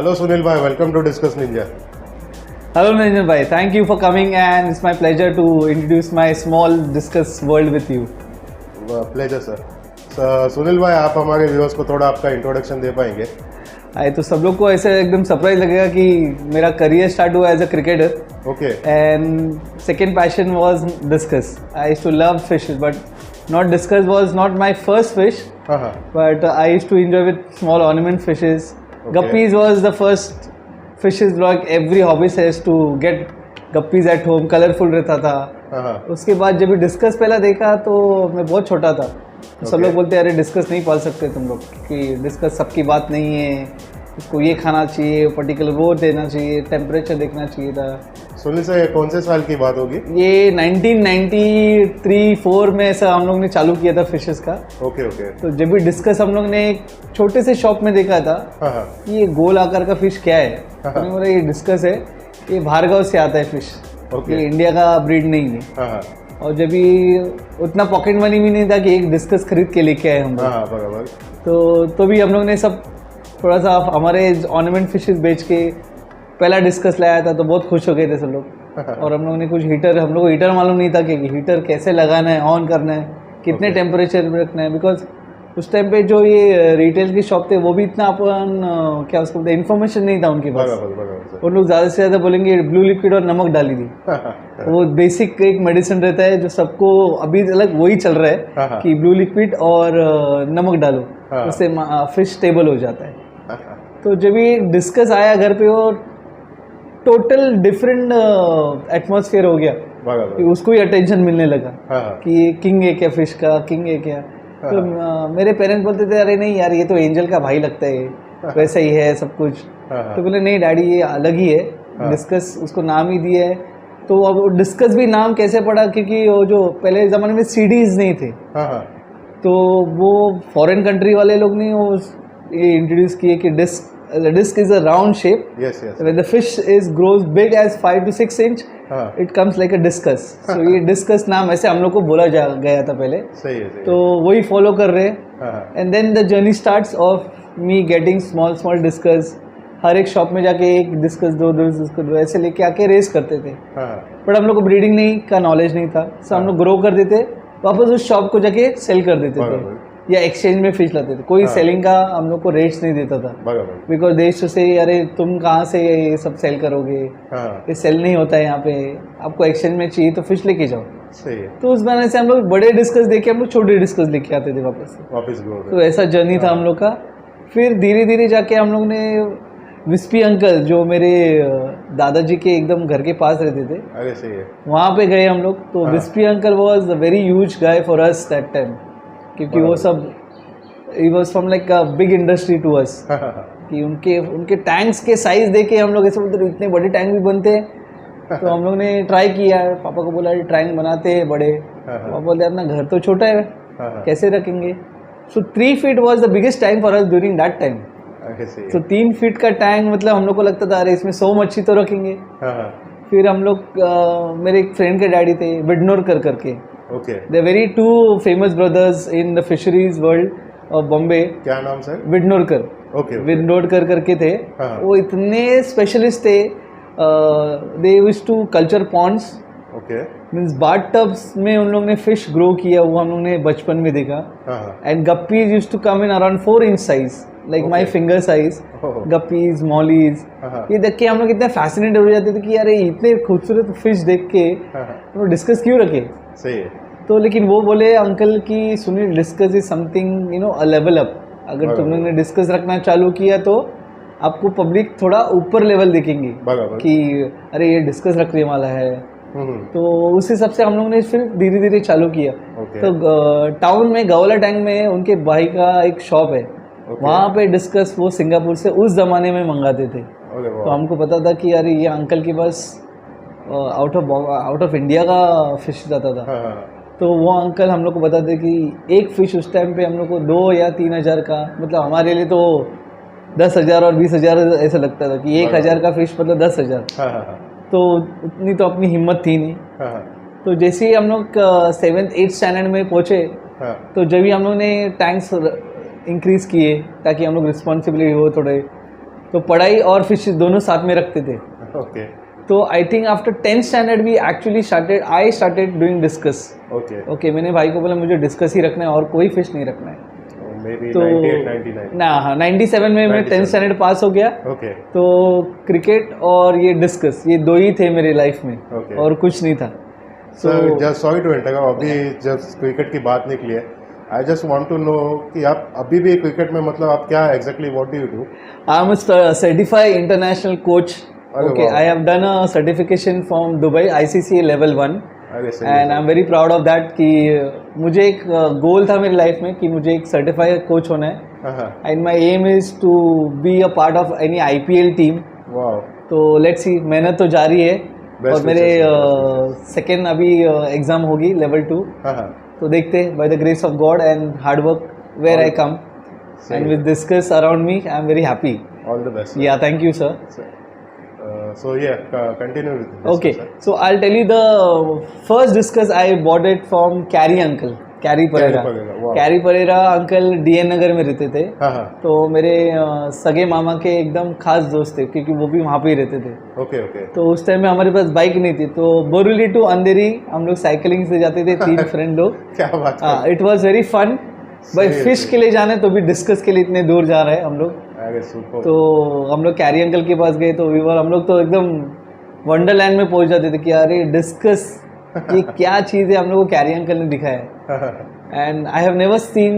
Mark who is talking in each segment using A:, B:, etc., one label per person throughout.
A: Hello Sunil bhai, welcome to Discuss Ninja.
B: Hello Niranjan bhai, thank you for coming and it's my pleasure to introduce my small Discuss world with you.
A: Pleasure sir. Sunil भाई आप हमारे viewers को थोड़ा आपका introduction दे पाएंगे?
B: तो सब लोग को ऐसे एकदम सरप्राइज लगेगा कि मेरा करियर स्टार्ट हुआ as a cricketer.
A: Okay.
B: And second passion was discus. I used to love fishes but not discus was not my first fish. But I used to enjoy with small ornament fishes.
A: Okay.
B: Guppies was the first fishes like every hobbyist has to get guppies at home. Colorful रहता था. उसके बाद जब discuss पहला देखा तो मैं बहुत छोटा था. सब लोग बोलते अरे डिस्कस नहीं पाल सकते तुम लोग कि डिस्कस सबकी बात नहीं है. उसको ये खाना चाहिए, पर्टिकुलर वो देना चाहिए, टेम्परेचर देखना चाहिए था.
A: सुनील सर ये कौन से साल की बात होगी?
B: ये 1993-4 में ऐसा हम लोग ने चालू किया था फिशेस का.
A: Okay okay.
B: तो जब भी डिस्कस हम लोग ने एक छोटे से शॉप में देखा था कि ये गोल आकार का फिश क्या है. तो बोला ये डिस्कस है, ये भार्गव से आता है फिश. ये इंडिया का ब्रीड नहीं है. और जब भी उतना पॉकेट मनी भी नहीं था कि एक डिस्कस खरीद के लेके आए हम लोग. तो भी हम लोग ने सब थोड़ा सा हमारे ऑर्नामेंट फिशेस बेच के पहला डिस्कस लाया था तो बहुत खुश हो गए थे सब लोग. और हम लोग ने कुछ हीटर, हम लोग को हीटर मालूम नहीं था कि हीटर कैसे लगाना है, ऑन करना है, कितने टेम्परेचर में रखना है. बिकॉज उस टाइम पे जो ये रिटेल की शॉप थे वो भी इतना अपन क्या उसको बोलते इन्फॉर्मेशन नहीं था उनके पास. उन लोग ज़्यादा से ज़्यादा बोलेंगे ब्लू लिक्विड और नमक डाली दी. वो बेसिक एक मेडिसिन रहता है जो सबको अभी अलग वही चल रहा है कि ब्लू लिक्विड और नमक डालो, उससे फिश स्टेबल हो जाता है. तो जब ये डिस्कस आया घर पे वो टोटल डिफरेंट एटमॉस्फेयर हो गया कि उसको ही अटेंशन मिलने लगा कि ये किंग है क्या, फिश का किंग है क्या. तो मेरे पेरेंट्स बोलते थे अरे नहीं यार ये तो एंजल का भाई लगता है, वैसा ही है सब कुछ. तो बोले नहीं डैडी ये अलग ही है. डिस्कस उसको नाम ही दिया है. तो अब डिस्कस भी नाम कैसे पड़ा क्योंकि वो जो पहले ज़माने में सीडीज नहीं थे तो वो फॉरेन कंट्री वाले लोग ने वो ये इंट्रोड्यूस किए कि disc is a round shape. When the fish grows big as 5 to 6 inch, it comes like a discus. So ये डिस्कस नाम ऐसे हम लोग को बोला गया था पहले.
A: सही है.
B: तो वही फॉलो कर रहे हैं. And then the journey starts of me getting small discuss. हर एक शॉप में जाके एक डिस्कस दो डिस्कस ऐसे लेके आके रेस करते थे. बट हम लोग को ब्रीडिंग नहीं का नॉलेज नहीं था. सो हम लोग ग्रो कर देते, वापस उस शॉप को जाके सेल कर देते थे या एक्सचेंज में फिश लाते थे. कोई सेलिंग का हम लोग को रेट्स नहीं देता था बिकॉज दे यूज्ड टू से अरे तुम कहाँ से ये सब सेल करोगे, ये सेल नहीं होता है यहाँ पे, आपको एक्सचेंज में चाहिए तो फिश लेके जाओ. सही है. तो उस वजह से हम लोग बड़े डिस्कस देके हम लोग छोटे डिस्कस लेके आते थे वापस. तो ऐसा जर्नी था हम लोग का. फिर धीरे धीरे जाके हम लोग ने विस्पी अंकल जो मेरे दादाजी के एकदम घर के पास रहते थे,
A: अरे सही है,
B: वहाँ पे गए हम लोग. तो Vispy uncle was a very huge guy for us that time क्योंकि वो सब ही was from like a big industry to us. कि उनके टैंक्स के साइज देके हम लोग ऐसे बोलते इतने बड़े टैंक भी बनते हैं. तो हम लोग ने ट्राई किया, पापा को बोला टैंक बनाते हैं बड़े. पापा बोलते अपना घर तो छोटा है कैसे रखेंगे. सो 3 feet was the biggest tank for us during that time. तो 3 feet का टैंक मतलब हम लोग को लगता था अरे इसमें 100 मच्छी तो रखेंगे. फिर हम लोग मेरे एक फ्रेंड के डैडी थे विडनोरकर करके. They very 2 famous brothers in the fisheries world of Bombay.
A: क्या नाम सर?
B: विडनोरकर. विडनोरकर करके थे. वो इतने स्पेशलिस्ट थे. They used to culture ponds. Means bath tubs में उन लोग ने फिश ग्रो किया, वो हम लोग ने बचपन में देखा. And guppies used to come in around 4 inch size like my finger size. Guppies mollies ये देख के हम लोग इतने फैसिनेटेड हो जाते थे कि यार इतने खूबसूरत फिश देख के हम डिस्कस क्यों रखे.
A: सही है.
B: तो लेकिन वो बोले अंकल की सुनिए discuss is something a level up. अगर तुमने डिस्कस रखना चालू किया तो आपको पब्लिक थोड़ा ऊपर लेवल देखेंगे कि अरे ये डिस्कस रखने वाला है. तो उस हिसाब से हम लोग ने फिर धीरे धीरे चालू किया. तो टाउन में गवला टैंक में उनके भाई का एक शॉप है. वहाँ पे डिस्कस वो सिंगापुर से उस ज़माने में मंगाते थे. तो हमको पता था कि अरे ये अंकल के पास आउट ऑफ इंडिया का फिश जाता था. तो वो अंकल हम लोग को बताते कि एक फ़िश उस टाइम पे हम लोग को 2 या 3 हज़ार का, मतलब हमारे लिए तो 10,000 और 20,000 ऐसा लगता था कि 1,000 का फ़िश मतलब 10,000. तो उतनी तो अपनी हिम्मत थी नहीं. तो जैसे ही हम लोग 7th 8th स्टैंडर्ड में पहुँचे तो जब भी हम लोग ने टैंक्स इंक्रीज़ किए ताकि हम लोग रिस्पॉन्सिबिलिटी हो थोड़े, तो पढ़ाई और फिश दोनों साथ में रखते थे.
A: ओके.
B: तो I think after 10th standard we actually I started doing discus. Okay मैंने भाई को बोला मुझे डिस्कस ही रखना है और कोई फिश नहीं रखना है.
A: Maybe
B: तो
A: 98, 99.
B: ना हाँ 97 में मैं 10th स्टैंडर्ड पास हो गया.
A: ओके.
B: तो क्रिकेट और ये डिस्कस ये दो ही थे मेरे लाइफ में.
A: Okay.
B: और कुछ नहीं था.
A: Sir just sorry to interrupt, अभी जब क्रिकेट की बात निकली है, I just want to know कि आप अभी भी क्रिकेट में मतलब आप क्या exactly what do you do?
B: I am a certified international coach. Okay,
A: wow.
B: I have done a certification from Dubai ICCA level 1 and I'm very proud of that कि मुझे एक गोल था मेरी लाइफ में कि मुझे एक सर्टिफाइड कोच होना है and my aim is to be a part of any IPL team.
A: Wow.
B: तो let's see, मेहनत तो जारी है. और मेरे सेकेंड अभी एग्ज़ाम होगी level 2. तो देखते by the grace of God and hard work where I come and with discuss around me I am very happy.
A: All the best. Sir.
B: Yeah, thank you sir.
A: So yeah, continue with this.
B: Okay, so I'll tell you the first discus I bought it from Carrie uncle, Carrie Pereira.
A: Wow.
B: Carrie Pereira uncle DN नगर में रहते थे. तो मेरे सगे मामा के एकदम खास दोस्त थे क्योंकि वो भी वहाँ पे ही रहते थे.
A: Okay okay.
B: तो उस टाइम में हमारे पास बाइक नहीं थी तो बोरीवली टू अंधेरी हम लोग साइकिलिंग से जाते थे 3 फ्रेंड लोग.
A: क्या बात है.
B: It was very fun. भाई फिश के लिए जाने तो भी डिस्कस के लिए इतने दूर जा रहे हैं हम लोग. तो हम लोग कैरी अंकल के पास गए तो हम लोग तो एकदम वंडरलैंड में पहुंच जाते थे कि अरे डिस्कस ये क्या चीज़ है. हम लोग को कैरी अंकल ने दिखाया and I have never seen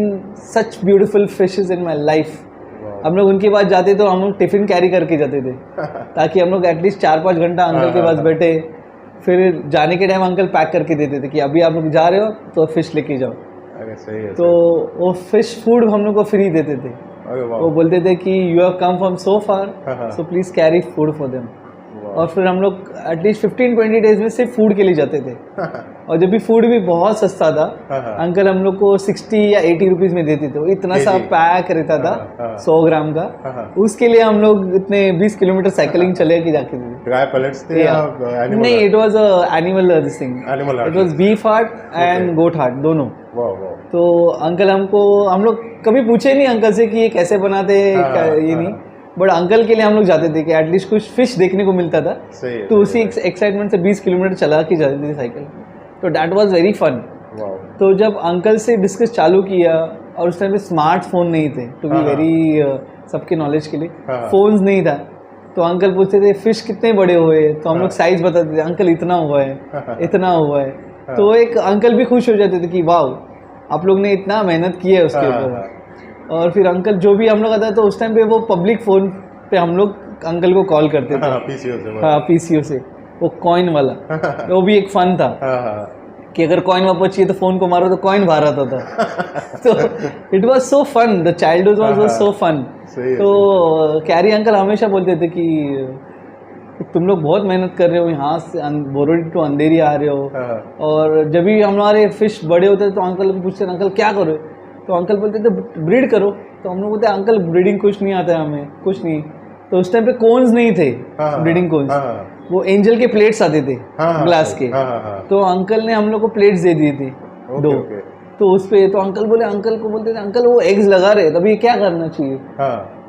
B: such beautiful fishes in my life. हम लोग उनके पास जाते तो हम लोग टिफ़िन कैरी करके जाते थे ताकि हम लोग एटलीस्ट 4-5 घंटा अंकल के पास बैठे. फिर जाने के टाइम अंकल पैक करके देते थे कि अभी आप लोग जा रहे हो तो फिश लेके जाओ.
A: सही है.
B: तो वो फिश फूड हम लोग को फ्री देते थे. वो बोलते थे कि you have come from so far so please carry food for them. और फिर हम लोग एटलीस्ट 15-20 डेज में सिर्फ फूड के लिए जाते थे. और जब भी फूड भी बहुत सस्ता था अंकल हम लोग को 60 या 80 रुपीज़ में देते थे. वो इतना सा पैक रहता था 100 ग्राम का. उसके लिए हम लोग इतने 20 किलोमीटर साइकिलिंग चले के जाते थे.
A: ड्राई पैलेट्स थे या एनिमल?
B: नहीं, it was animal this thing. It was beef heart and goat heart दोनों. तो अंकल हम लोग कभी पूछे नहीं अंकल से कि ये कैसे बनाते ये नहीं. बट अंकल के लिए हम लोग जाते थे कि एटलीस्ट कुछ फिश देखने को मिलता था. तो उसी एक्साइटमेंट से 20 किलोमीटर चला के जाते थे साइकिल. तो डैट वाज वेरी फन. तो जब अंकल से डिस्कस चालू किया और उस टाइम पे स्मार्टफोन नहीं थे टू बी वेरी सबके नॉलेज के लिए फोन्स नहीं था. तो अंकल पूछते थे फिश कितने बड़े हुए. तो हम लोग साइज बताते थे अंकल इतना हुआ है इतना हुआ है. तो एक अंकल भी खुश हो जाते थे कि वाह आप लोग ने इतना मेहनत की है उसके ऊपर. और फिर अंकल जो भी हम लोग आता है तो उस टाइम पे वो पब्लिक फ़ोन पे हम लोग अंकल को कॉल करते थे. पीसीओ से वो कॉइन वाला. वो भी एक फन था कि अगर कॉइन वापस चाहिए तो फ़ोन को मारो तो कॉइन बाहर आता था. तो it was so fun. The childhood was so fun. तो कैरी अंकल हमेशा बोलते थे कि तुम लोग बहुत मेहनत कर रहे हो यहाँ से बोरीवली टू अंधेरी आ रहे हो. और जब भी हमारे फिश बड़े होते थे तो अंकल को पूछते अंकल क्या करो. तो अंकल बोलते थे ब्रीड करो. तो हम लोग बोलते अंकल ब्रीडिंग कुछ नहीं आता है हमें कुछ नहीं. तो उस टाइम पे कोन्स नहीं थे ब्रीडिंग कोन्स. वो एंजल के प्लेट्स आते थे ग्लास के. तो अंकल ने हम लोग को प्लेट्स दे दिए थे 2. तो उस पे तो अंकल को बोलते थे अंकल वो एग्स लगा रहे तभी ये क्या करना चाहिए.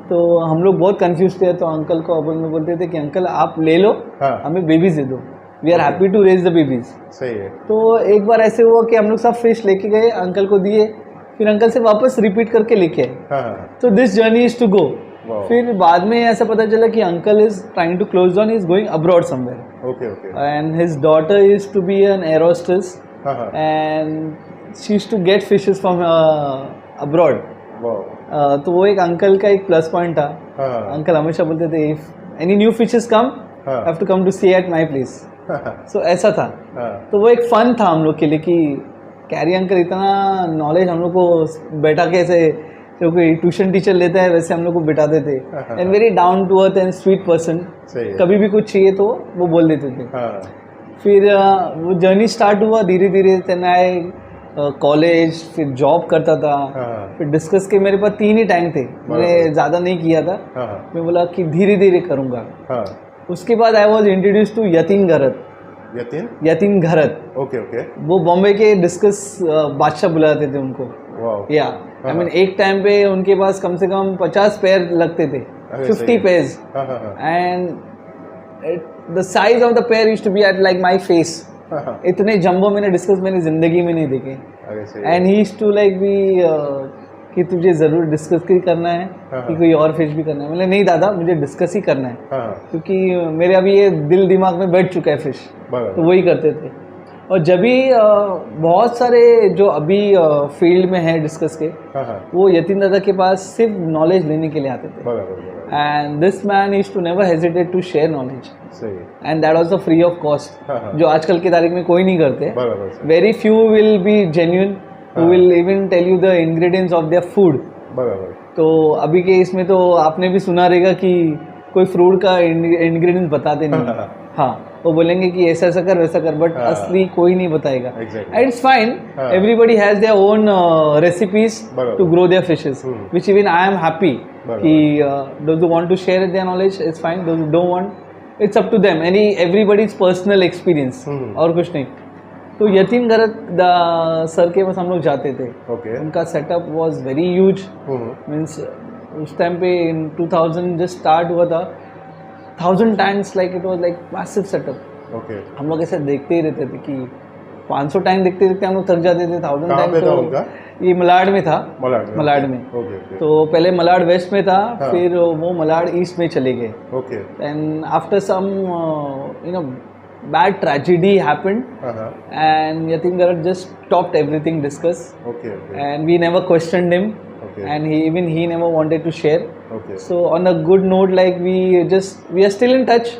B: तो हम लोग बहुत कंफ्यूज थे. तो अंकल को अपन में बोलते थे कि अंकल आप ले लो हमें बेबीज दे दो. We are happy to raise the babies.
A: सही है.
B: तो एक बार ऐसे हुआ कि हम लोग सब फिश लेके गए अंकल को दिए. फिर अंकल से वापस रिपीट करके लेके आए. तो this journey is to go. फिर बाद में ऐसा पता चला कि uncle is trying to close down. He is going abroad somewhere. And his daughter is to be an air hostess and she is to get fishes from abroad. तो वो एक अंकल का एक प्लस पॉइंट था. Uncle हमेशा बोलते थे if any new fishes come have to come to see at my place. So ऐसा था. तो वो एक फन था हम लोग के लिए कि कैरी अंकल इतना नॉलेज हम लोग को बैठा के ऐसे जो कोई ट्यूशन टीचर लेता है वैसे हम लोग को बिठाते थे. And very down to earth and sweet person. कभी भी कुछ चाहिए तो वो बोल देते थे. फिर वो जर्नी स्टार्ट हुआ धीरे धीरे. देन आई कॉलेज फिर जॉब करता था. फिर डिस्कस के मेरे पास 3 ही टाइम थे. मैंने ज़्यादा नहीं किया था. मैं बोला कि धीरे धीरे करूँगा. उसके बाद I was introduce to Yatin Gharat. Yatin Gharat. Okay. वो बॉम्बे के डिस्कस बादशाह बुलाते थे उनको. या आई मीन एक टाइम पे उनके पास कम से कम 50 पेयर लगते थे 50 pairs. And the size of the pair used to be at like my face. इतने जंबो मैंने डिस्कस मैंने जिंदगी में नहीं देखे. And he used to like be कि तुझे ज़रूर डिस्कस ही करना है कि कोई और फिश भी करना है. मैंने नहीं दादा, मुझे डिस्कस ही करना है क्योंकि मेरे अभी ये दिल दिमाग में बैठ चुका है फिश. तो वही करते थे. और जब भी बहुत सारे जो अभी फील्ड में है डिस्कस के, वो यतीन दादा के पास सिर्फ नॉलेज लेने के लिए आते थे. And this man used to never hesitate to share knowledge, and that also free of cost, जो आजकल की तारीख में कोई नहीं करते. Very few will be genuine, who will even tell you the ingredients of their food. तो अभी के इसमें तो आपने भी सुना रहेगा कि कोई फ्रूट का इंग्रेडिएंट्स बताते नहीं. हाँ, वो बोलेंगे कि ऐसा ऐसा कर वैसा कर, बट असली कोई नहीं बताएगा. And it's fine, everybody has their own recipes to grow their fishes, which even I am happy कि those who want to share their knowledge is fine, those who don't want it's up to them. Everybody's personal experience और कुछ नहीं. तो यतीन गरत sir के पास हम लोग जाते थे. उनका setup was very huge. Means उस टाइम पे इन 2000 जस्ट स्टार्ट हुआ था. 1000 tanks, like it was like massive setup. हम लोग ऐसे देखते ही रहते थे कि 500 टैंक देखते देखते हम लोग थक जाते थे. 1000 टैंक तो ये मलाड में था. मलाड में. तो पहले मलाड वेस्ट में था, फिर वो मलाड ईस्ट में चले गए. And after some bad tragedy happened, and Yatin Garat just stopped everything discuss. And we never questioned him, and he never wanted to share. So on a good note, like we are still in touch.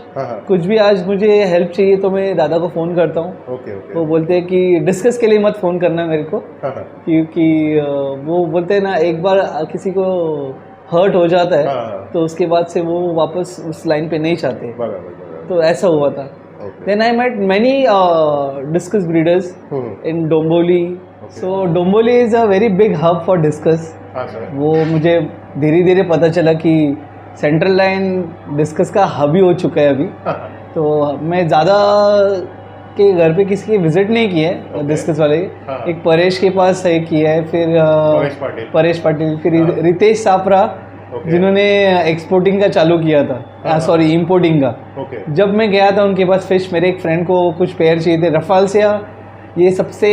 B: कुछ भी आज मुझे help चाहिए तो मैं दादा को phone करता हूँ. वो बोलते हैं कि डिस्कस के लिए मत फ़ोन करना मेरे को, क्योंकि वो बोलते हैं ना, एक बार किसी को हर्ट हो जाता है तो उसके बाद से वो वापस उस लाइन पे नहीं चाहते. तो ऐसा हुआ था. Then I met many discus breeders in Domboli. So Domboli is a very big hub for discus. वो मुझे धीरे धीरे पता चला कि सेंट्रल लाइन डिस्कस का हब ही हो चुका है अभी. तो मैं ज़्यादा के घर पे किसी की विजिट नहीं की है डिस्कस वाले. एक परेश के पास है किया है, फिर परेश पाटिल, फिर रितेश सापरा, जिन्होंने एक्सपोर्टिंग का चालू किया था, सॉरी इंपोर्टिंग का. जब मैं गया था उनके पास फिश, मेरे एक फ्रेंड को कुछ पेयर चाहिए थे. रफाल से ये सबसे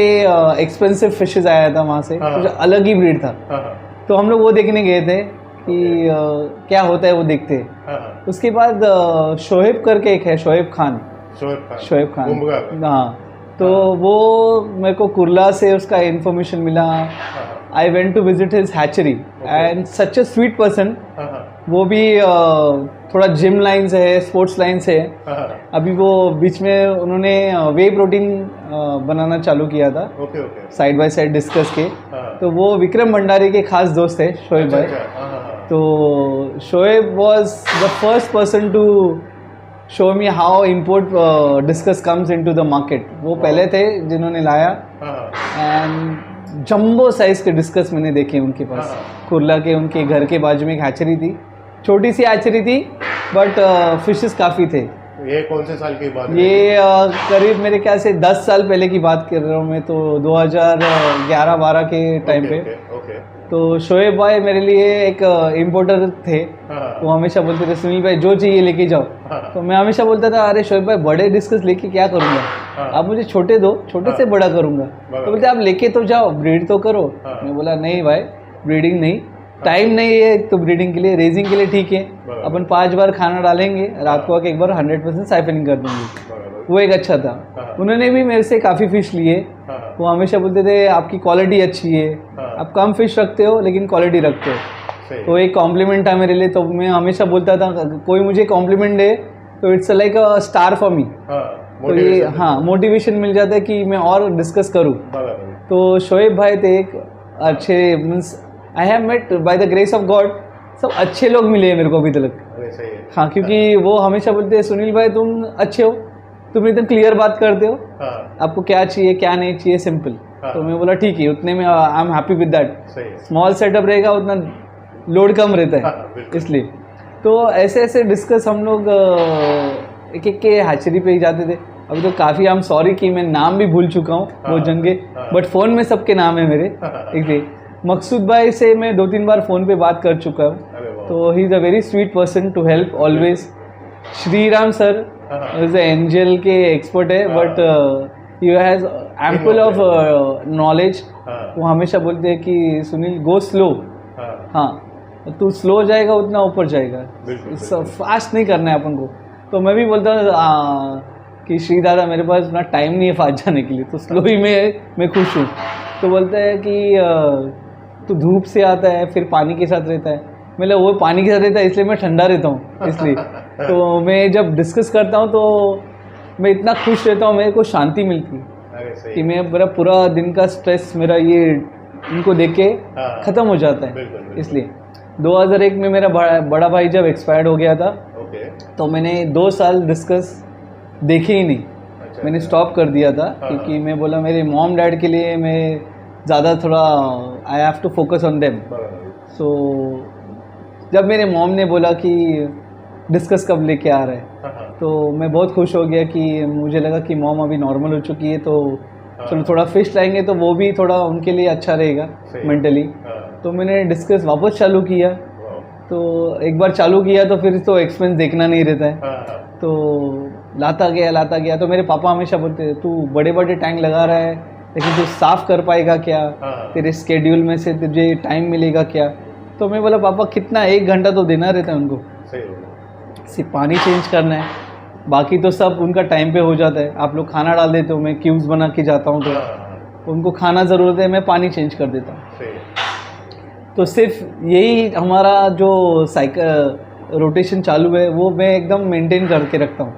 B: एक्सपेंसिव फिशेज आया था वहाँ से, कुछ अलग ही ब्रीड था. तो हम लोग वो देखने गए थे कि क्या होता है, वो देखते. उसके बाद शोएब करके एक है, शोएब खान. हाँ, तो वो मेरे को कुर्ला से उसका इन्फॉर्मेशन मिला. I went to visit his hatchery and such a sweet person. वो भी थोड़ा जिम लाइन से है, स्पोर्ट्स लाइन से है. अभी वो बीच में उन्होंने वे प्रोटीन बनाना चालू किया था साइड बाय साइड डिस्कस के. तो वो विक्रम भंडारी के खास दोस्त है शोएब भाई. तो Shoaib was the first person to show me how import discus comes into the market. वो पहले थे जिन्होंने लाया. एंड जंबो साइज के डिस्कस मैंने देखे उनके पास. कुर्ला के उनके घर के बाजू में एक हैचरी थी, छोटी सी हैचरी थी, बट फिशेस काफ़ी थे.
A: ये कौन से साल की बात है?
B: ये करीब मेरे ख्याल से 10 साल पहले की बात कर रहा हूँ मैं, तो 2011-12 के टाइम पे. तो शोएब भाई मेरे लिए एक इम्पोर्टर थे. वो हमेशा बोलते थे सुनील भाई जो चाहिए लेके जाओ. तो मैं हमेशा बोलता था अरे शोएब भाई बड़े डिस्कस लेके क्या करूँगा, आप मुझे छोटे दो, छोटे से बड़ा करूँगा. तो बोलते आप लेके तो जाओ, ब्रीड तो करो. मैं बोला नहीं भाई, ब्रीडिंग नहीं, टाइम नहीं है तो ब्रीडिंग के लिए, रेजिंग के लिए ठीक है, अपन 5 बार खाना डालेंगे, रात को आके एक बार 100% साइफनिंग कर देंगे. वो एक अच्छा था. उन्होंने भी मेरे से काफ़ी फ़िश लिए. वो हमेशा बोलते थे आपकी क्वालिटी अच्छी है, आप कम फिश रखते हो लेकिन क्वालिटी रखते हो. तो एक कॉम्प्लीमेंट था मेरे लिए. तो मैं हमेशा बोलता था कोई मुझे कॉम्प्लीमेंट दे तो it's like a star for me. तो ये हाँ मोटिवेशन मिल जाता है कि मैं और डिस्कस करूँ. तो शोएब भाई थे एक अच्छे, means I have met by the grace of God, सब अच्छे लोग मिले हैं मेरे को अभी तक. हाँ, क्योंकि वो हमेशा बोलते हैं सुनील भाई तुम अच्छे हो, तुम एकदम क्लियर बात करते हो, आपको क्या चाहिए क्या नहीं चाहिए, सिंपल. तो मैं बोला ठीक है, उतने में आई am happy with that. Small setup रहेगा उतना लोड कम रहता है इसलिए. तो ऐसे ऐसे डिस्कस हम लोग एक एक के हैचरी पे ही जाते थे. अभी तो काफ़ी आई एम सॉरी कि मैं नाम भी भूल चुका हूँ वो जंगे, बट फ़ोन में सबके नाम है मेरे. इसलिए मकसूद भाई से मैं 2-3 बार फ़ोन पे बात कर चुका हूँ. तो he is a very sweet person to help always. Shriram sir is angel के एक्सपर्ट है, but he has ample of knowledge. वो हमेशा बोलते हैं कि सुनील गो स्लो. हाँ, तू स्लो जाएगा उतना ऊपर जाएगा, फास्ट नहीं करना है अपन को. तो मैं भी बोलता हूँ कि श्री दादा मेरे पास इतना टाइम नहीं है फास्ट जाने के लिए, तो स्लो ही मैं खुश हूँ. तो बोलते हैं कि तू धूप से आता है फिर पानी के साथ रहता है. मतलब वो पानी के साथ रहता है इसलिए मैं ठंडा रहता हूँ इसलिए. तो मैं जब डिस्कस करता हूँ तो मैं इतना खुश रहता हूँ, मेरे को शांति मिलती है कि मैं मेरा पूरा दिन का स्ट्रेस मेरा ये इनको देख के ख़त्म हो जाता है. इसलिए 2001 में मेरा बड़ा भाई जब एक्सपायर्ड हो गया था, तो मैंने 2 साल डिस्कस देखे ही नहीं. मैंने स्टॉप कर दिया था क्योंकि मैं बोला मेरे मॉम डैड के लिए मैं ज़्यादा थोड़ा I have to focus on them. So जब मेरे मॉम ने बोला कि डिस्कस कब लेके आ रहे हैं, तो मैं बहुत खुश हो गया कि मुझे लगा कि मॉम अभी नॉर्मल हो चुकी है, तो चलो थोड़ा फिश लाएंगे तो वो भी थोड़ा उनके लिए अच्छा रहेगा मेंटली. तो मैंने डिस्कस वापस चालू किया. तो एक बार चालू किया तो फिर तो एक्सपेंस देखना नहीं रहता है, तो लाता गया. तो मेरे पापा हमेशा बोलते हैं तू बड़े बड़े टैंक लगा रहा है लेकिन तू साफ़ कर पाएगा क्या, तेरे स्केड्यूल में से तुझे टाइम मिलेगा क्या. तो मैं बोला पापा कितना 1 घंटा तो देना रहता है उनको, सिर्फ पानी चेंज करना है, बाकी तो सब उनका टाइम पे हो जाता है. आप लोग खाना डाल देते हो, मैं क्यूब्स बना के जाता हूँ, तो उनको खाना ज़रूरत है, मैं पानी चेंज कर देता हूँ. तो सिर्फ यही हमारा जो साइकिल रोटेशन चालू है वो मैं एकदम मेंटेन करके रखता हूँ.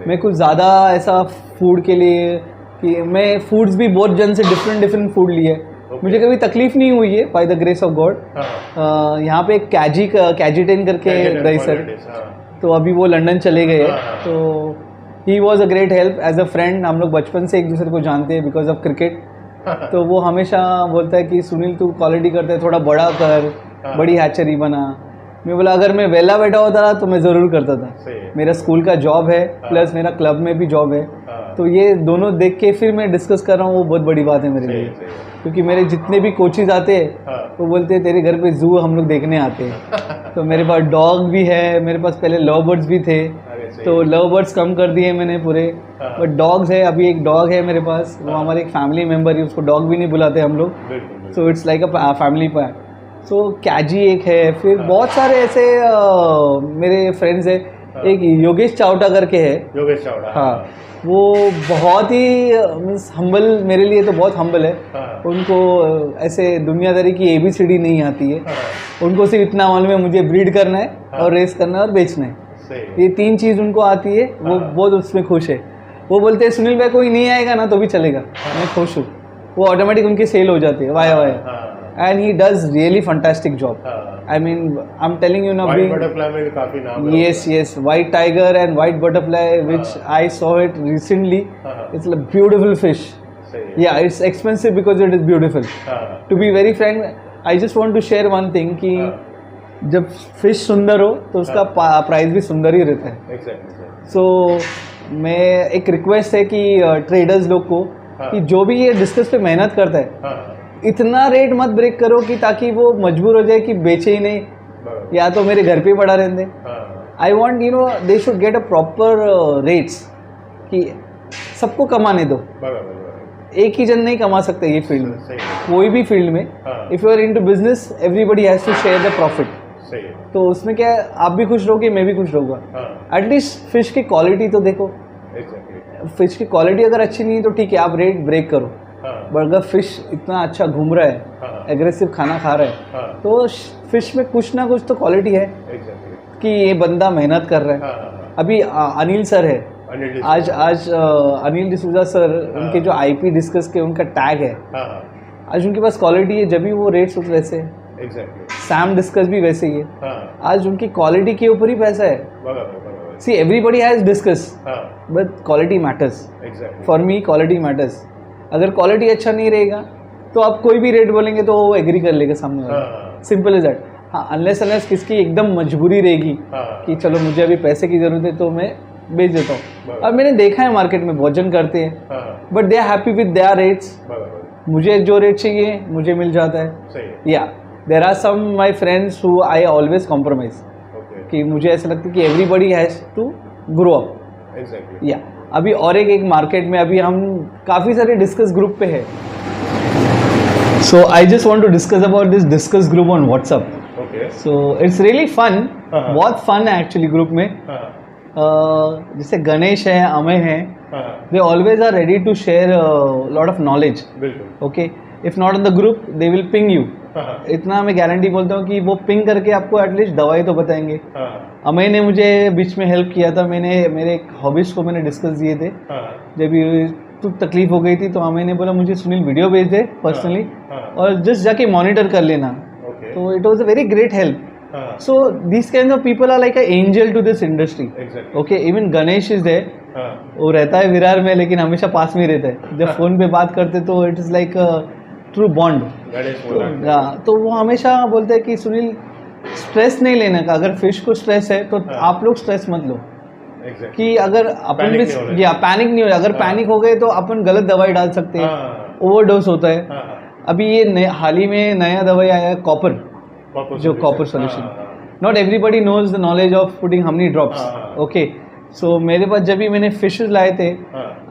B: मैं कुछ ज़्यादा ऐसा फूड के लिए कि मैं फूड्स भी बहुत जन से डिफरेंट फूड लिए, मुझे कभी तकलीफ नहीं हुई है bye the grace of God. यहाँ पे एक कैजिटेन करके रही सर, तो अभी वो लंदन चले गए. तो he was a great help as a friend. हम लोग बचपन से एक दूसरे को जानते हैं बिकॉज ऑफ क्रिकेट. तो वो हमेशा बोलता है कि सुनील तू क्वालिटी करता है, थोड़ा बड़ा कर, बड़ी हैचरी बना. मैं बोला अगर मैं वेला बैठा होता तो मैं ज़रूर करता था. मेरा स्कूल का जॉब है प्लस मेरा क्लब में भी जॉब है, तो ये दोनों देख के फिर मैं डिस्कस कर रहा हूँ, वो बहुत बड़ी बात है मेरे लिए. क्योंकि मेरे जितने भी कोचेज आते हैं वो बोलते हैं तेरे घर पे जू हम लोग देखने आते हैं. तो मेरे पास डॉग भी है, मेरे पास पहले लव बर्ड्स भी थे, तो लव बर्ड्स कम कर दिए मैंने पूरे, बट डॉग्स है. अभी एक डॉग है मेरे पास, वो हमारे एक फैमिली मेम्बर है, उसको डॉग भी नहीं बुलाते हम लोग, so it's like a family pet. So कैजी एक है, फिर बहुत सारे ऐसे मेरे फ्रेंड्स है. एक योगेश चावटा करके है. योगेश चावटा, हाँ, वो बहुत ही मीन्स हम्बल, मेरे लिए तो बहुत हम्बल है. उनको ऐसे दुनियादारी की ABCD नहीं आती है. उनको सिर्फ इतना मालूम है मुझे ब्रीड करना है और रेस करना है और बेचना है. ये 3 चीज़ उनको आती है, वो बहुत उसमें खुश है. वो बोलते हैं सुनील भाई कोई नहीं आएगा ना तो भी चलेगा, मैं खुश हूँ. वो ऑटोमेटिक उनकी सेल हो जाती है via. And he does really fantastic job. I mean, I'm telling you now.
A: White butterfly में भी काफी नाम है.
B: Yes, white tiger and white butterfly, which I saw it recently. It's a beautiful fish. Yeah, it's expensive because it is beautiful. To be very frank, I just want to share one thing कि जब fish सुंदर हो तो उसका price भी सुंदर ही रहता है. Exactly. So मैं एक रिक्वेस्ट है कि ट्रेडर्स लोग को कि जो भी ये डिस्कस पे मेहनत करता है, इतना रेट मत ब्रेक करो कि ताकि वो मजबूर हो जाए कि बेचे ही नहीं, या तो मेरे घर पे पड़ा रहने. I want they should get a proper rates कि सबको कमाने दो. एक ही जन नहीं कमा सकते ये फील्ड में, कोई भी फील्ड में. If you are into business everybody has to share the profit. तो उसमें क्या है, आप भी खुश रहोगे, मैं भी खुश रहूँगा. एटलीस्ट फिश की क्वालिटी तो देखो. फिश की क्वालिटी अगर अच्छी नहीं है तो ठीक है, आप रेट ब्रेक करो. बट अगर फिश इतना अच्छा घूम रहा है, एग्रेसिव खाना खा रहा है, तो फिश में कुछ ना कुछ तो क्वालिटी है कि ये बंदा मेहनत कर रहा है. अभी अनिल सर है, आज अनिल डिसूजा सर, उनके जो IP डिस्कस के उनका टैग है, आज उनके पास क्वालिटी है, जब भी वो रेट्स वैसे है. सैम डिस्कस भी वैसे ही है. आज उनकी क्वालिटी के ऊपर ही पैसा है. See everybody has discuss but quality matters. For me quality matters. अगर क्वालिटी अच्छा नहीं रहेगा तो आप कोई भी रेट बोलेंगे तो वो एग्री कर लेगा सामने वाला. Simple is that. हाँ, अनलेस किसकी एकदम मजबूरी रहेगी कि चलो मुझे अभी पैसे की ज़रूरत है तो मैं बेच देता हूँ. अब मैंने देखा है मार्केट में बहुत जन करते हैं, but they are happy with their rates. मुझे जो रेट चाहिए मुझे मिल जाता है. या there are some my friends who I always compromise कि मुझे ऐसा लगता है कि everybody has to grow up
A: exactly.
B: या अभी और एक मार्केट में अभी हम काफ़ी सारे डिस्कस ग्रुप पे है, so I just want to discuss about this discuss group on WhatsApp. So it's really fun, बहुत फन है एक्चुअली ग्रुप में। जैसे गणेश है, अमय है, they always are ready to share lot of knowledge. Okay, if not in the group they will ping you. इतना मैं guarantee बोलता हूँ कि वो पिंग करके आपको एटलीस्ट दवाई तो बताएंगे। अमय ने मुझे बीच में हेल्प किया था, मैंने मेरे एक को मैंने डिस्कस दिए थे, जब तो तकलीफ हो गई थी तो अमय ने बोला मुझे सुनील वीडियो भेज दे पर्सनली और जस्ट जाके मॉनिटर कर लेना। तो it was a very great help. So these kinds of people are like an angel to this industry.
A: Exactly.
B: Okay, even Ganesh is there. वो रहता है विरार में लेकिन हमेशा पास में ही रहता है। जब फोन पे बात करते तो it is like true bond. तो वो हमेशा बोलते हैं कि सुनील स्ट्रेस नहीं लेने का, अगर फिश को स्ट्रेस है तो आप लोग स्ट्रेस मत लो। कि अगर अपन भी या पैनिक नहीं हो, अगर पैनिक हो गए तो अपन गलत दवाई डाल सकते हैं, ओवरडोज होता है। अभी ये हाल ही में नया दवाई आया है कॉपर, जो copper solution. Not everybody knows the knowledge of putting how many drops. Okay, so मेरे पास जब भी मैंने फिशेस लाए थे,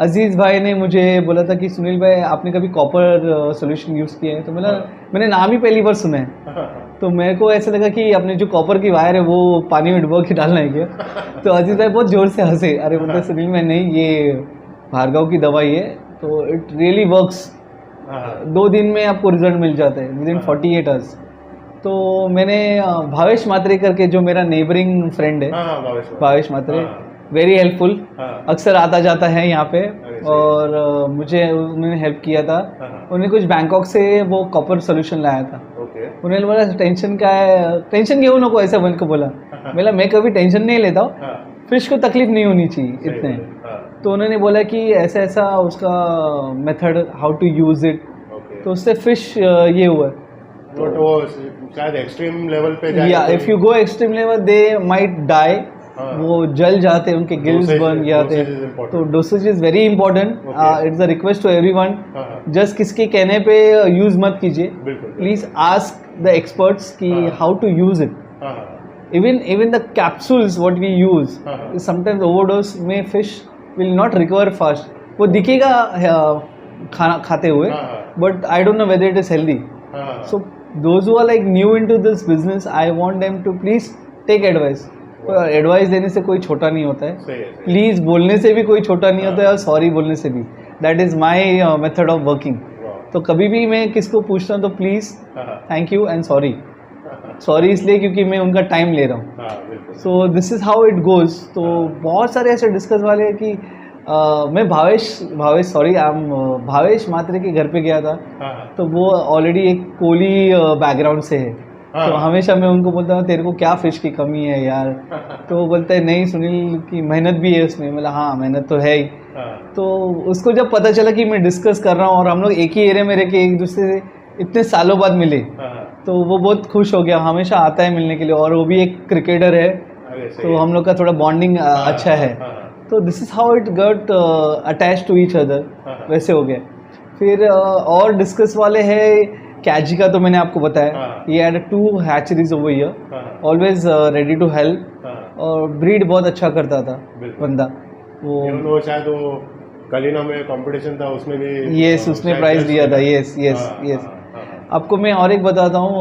B: अजीज भाई ने मुझे बोला था कि सुनील भाई आपने कभी कॉपर सोल्यूशन यूज किया है? तो मैंने नाम ही पहली बार सुना है। तो मेरे को ऐसा लगा कि अपने जो कॉपर की वायर है वो पानी में डुबो के डालना है क्या? तो अजीज भाई बहुत जोर से हंसे, अरे बोलते सुनील मैं नहीं, ये भार्गव की दवाई है, तो इट रियली वर्क्स। 2 दिन में आपको रिजल्ट मिल जाता है, विद इन 48 आवर्स। तो मैंने भावेश मात्रे करके, जो मेरा नेबरिंग फ्रेंड है, भावेश मात्रे, वेरी हेल्पफुल, अक्सर आता जाता है यहाँ पे, और मुझे उन्होंने हेल्प किया था। उन्होंने कुछ बैंकॉक से वो कॉपर सोल्यूशन लाया था। उन्होंने बोला टेंशन का है, टेंशन क्यों नको, ऐसा बन को बोला। मैं कभी टेंशन नहीं लेता हूँ, फिश को तकलीफ नहीं होनी चाहिए इतने। तो उन्होंने बोला कि ऐसा ऐसा उसका method, how to use it, तो उससे फिश ये हुआ।
A: तो शायद एक्सट्रीम लेवल पे जाए,
B: या if you go extreme level they might die, वो जल जाते हैं, उनके गिल्स बन जाते हैं। तो dosage is very important. It's a request to everyone, just किसके कहने पे यूज मत कीजिए, प्लीज आस्क द एक्सपर्ट्स कि how to use it. Even the capsules what we use, sometimes overdose में fish will not recover fast. वो दिखेगा खाना खाते हुए, but I don't know whether it is healthy. So those who are like new into this business, I want them to please take advice. Advice देने से कोई छोटा नहीं होता है, प्लीज बोलने से भी कोई छोटा नहीं होता है, और सॉरी बोलने से भी। That is my method of working. तो कभी भी मैं किसको पूछता हूँ तो please, thank you and sorry. Sorry इसलिए क्योंकि मैं उनका टाइम ले रहा हूँ। So this is how it goes. तो बहुत सारे ऐसे डिस्कस वाले हैं कि मैं भावेश मात्रे के घर पे गया था। तो वो ऑलरेडी एक कोहली बैकग्राउंड से है। तो हमेशा मैं उनको बोलता हूँ तेरे को क्या फिश की कमी है यार? तो वो बोलता है नहीं सुनील की मेहनत भी है उसमें। मतलब हाँ मेहनत तो है ही। तो उसको जब पता चला कि मैं डिस्कस कर रहा हूँ और हम लोग एक ही एरिया में रह के एक दूसरे से इतने सालों बाद मिले, तो वो बहुत खुश हो गया। हमेशा आता है मिलने के लिए, और वो भी एक क्रिकेटर है, तो हम लोग का थोड़ा बॉन्डिंग अच्छा है। तो this is how it got attach to each other, वैसे हो गया। फिर और डिस्कस वाले हैं कैजी का, तो मैंने आपको बताया ये had 2 hatcheries over here, always ready to help, और ब्रीड बहुत अच्छा करता था बंदा।
A: वो शायद वो कलिना में कंपटीशन था उसमें भी,
B: यस उसने प्राइज दिया था। Yes yes yes. आपको मैं और एक बताता हूँ,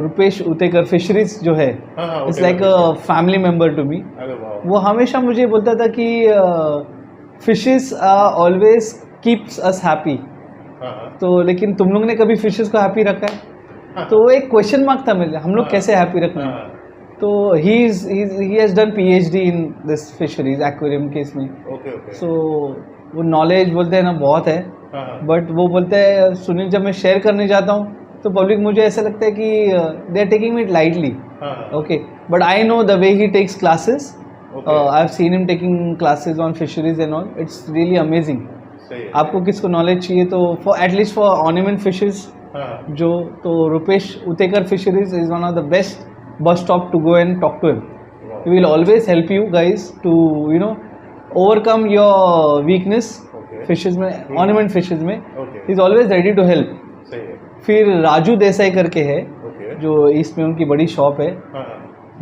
B: रुपेश उतेकर फिशरीज जो है, it's like a family member to me. वो हमेशा मुझे बोलता था कि fishes always keeps us happy. तो लेकिन तुम लोग ने कभी फिशेस को हैप्पी रखा है? तो एक क्वेश्चन मार्क था मेरे, हम लोग कैसे हैप्पी रखना है? तो he has done PhD in this fisheries aquarium के इसमें। सो वो नॉलेज बोलते हैं ना बहुत है, बट वो बोलते हैं सुनील जब मैं शेयर करने जाता हूँ तो पब्लिक मुझे ऐसा लगता है कि they are taking it lightly. Okay, but I know the way he takes classes, I have seen him taking classes on fisheries and all, it's really amazing. आपको किसको नॉलेज चाहिए तो for at least for ornament fishes जो, तो Rupesh Utekar fisheries is one of the best bus stop to go and talk to him. He will always help you guys to you know overcome your weakness fishes में, ornament fishes में। He is always ready to help. फिर राजू देसाई करके है, जो east में उनकी बड़ी shop है,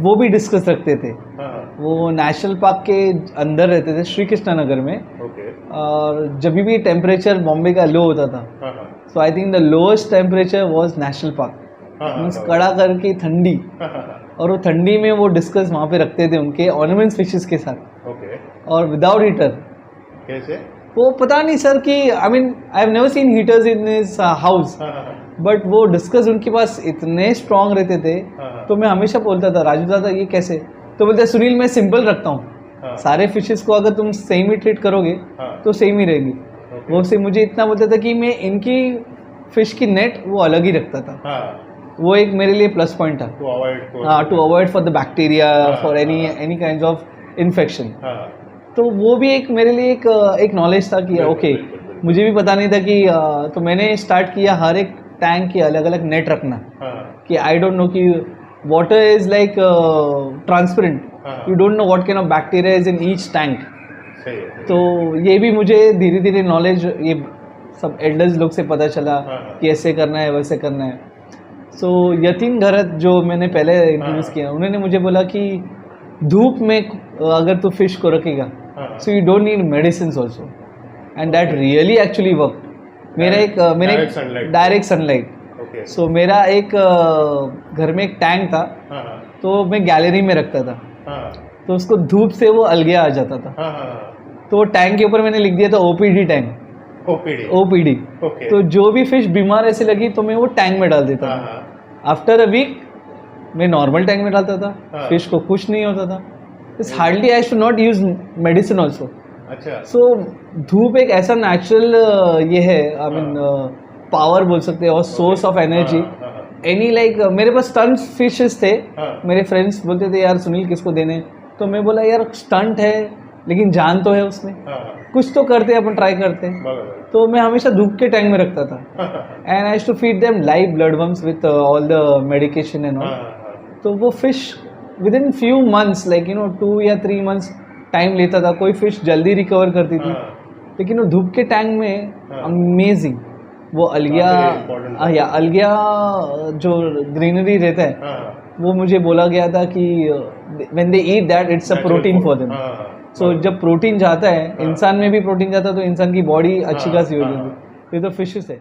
B: वो भी डिस्कस रखते थे। वो नेशनल पार्क के अंदर रहते थे, श्री कृष्णा नगर में। और जब भी टेम्परेचर बॉम्बे का लो होता था, so I think the lowest temperature was national park, means कड़ा करके ठंडी। और वो ठंडी में वो डिस्कस वहाँ पे रखते थे उनके ऑर्नामेंट्स फिशेस के साथ, और विदाउट हीटर।
A: कैसे?
B: वो पता नहीं सर कि I mean I have never seen heaters in his house, but वो डिस्कस उनके पास इतने स्ट्रांग रहते थे। तो मैं हमेशा बोलता था, राजू दादा ये कैसे? तो बोलते सुनील मैं सिंपल रखता हूँ, सारे फिशेस को अगर तुम सेम ही ट्रीट करोगे तो सेम ही रहेगी। वो से मुझे इतना बोलता था कि मैं इनकी फिश की नेट वो अलग ही रखता था। वो एक मेरे लिए प्लस पॉइंट था, to avoid for the bacteria, for any kind of infection. तो वो भी एक मेरे लिए एक नॉलेज था कि ओके, मुझे भी पता नहीं था कि तो मैंने स्टार्ट किया हर एक टैंक की अलग अलग नेट रखना, कि आई डोंट नो कि water is like transparent, you don't know what kind of bacteria is in each tank. तो ये भी मुझे धीरे धीरे नॉलेज ये सब एल्डर्स लोग से पता चला कि ऐसे करना है वैसे करना है। सो यतीन घरत जो मैंने पहले इंट्रोड्यूस किया, उन्होंने मुझे बोला कि धूप में अगर तू फिश को रखेगा, so you don't need medicine also, and that really actually work. मेरा डायरेक्ट सनलाइट। सो मेरा एक घर में एक टैंक था, तो मैं गैलरी में रखता था, तो उसको धूप से वो अलगिया आ जाता था। तो टैंक के ऊपर मैंने लिख दिया था ओपीडी टैंक, ओपीडी। तो जो भी फिश बीमार ऐसे लगी तो मैं वो टैंक में डाल देता था। आफ्टर अ वीक मैं नॉर्मल टैंक में डालता था, फिश को कुछ नहीं होता था। It's hardly I should not use medicine also. So धूप एक ऐसा नेचुरल ये है, आई मीन पावर बोल सकते हैं, और source of energy. Any like मेरे पास स्टंट फिशेस थे, मेरे फ्रेंड्स बोलते थे यार सुनील किसको देने, तो मैं बोला यार स्टंट है लेकिन जान तो है उसमें, कुछ तो करते हैं अपन, ट्राई करते हैं। तो मैं हमेशा धूप के टैंक में रखता था, and I has to feed them live blood worms with all the medication and all. तो वो fish within few months, like 2 या 3 मंथ्स टाइम लेता था। कोई फिश जल्दी रिकवर करती थी, लेकिन वो धूप के टैंक में अमेजिंग। वो अलगिया जो ग्रीनरी रहता है, वो मुझे बोला गया था कि when they eat that it's a protein for them. So जब प्रोटीन जाता है, इंसान में भी प्रोटीन जाता है, तो इंसान की बॉडी अच्छी खासी हो जाती है। ये तो फिशेस है।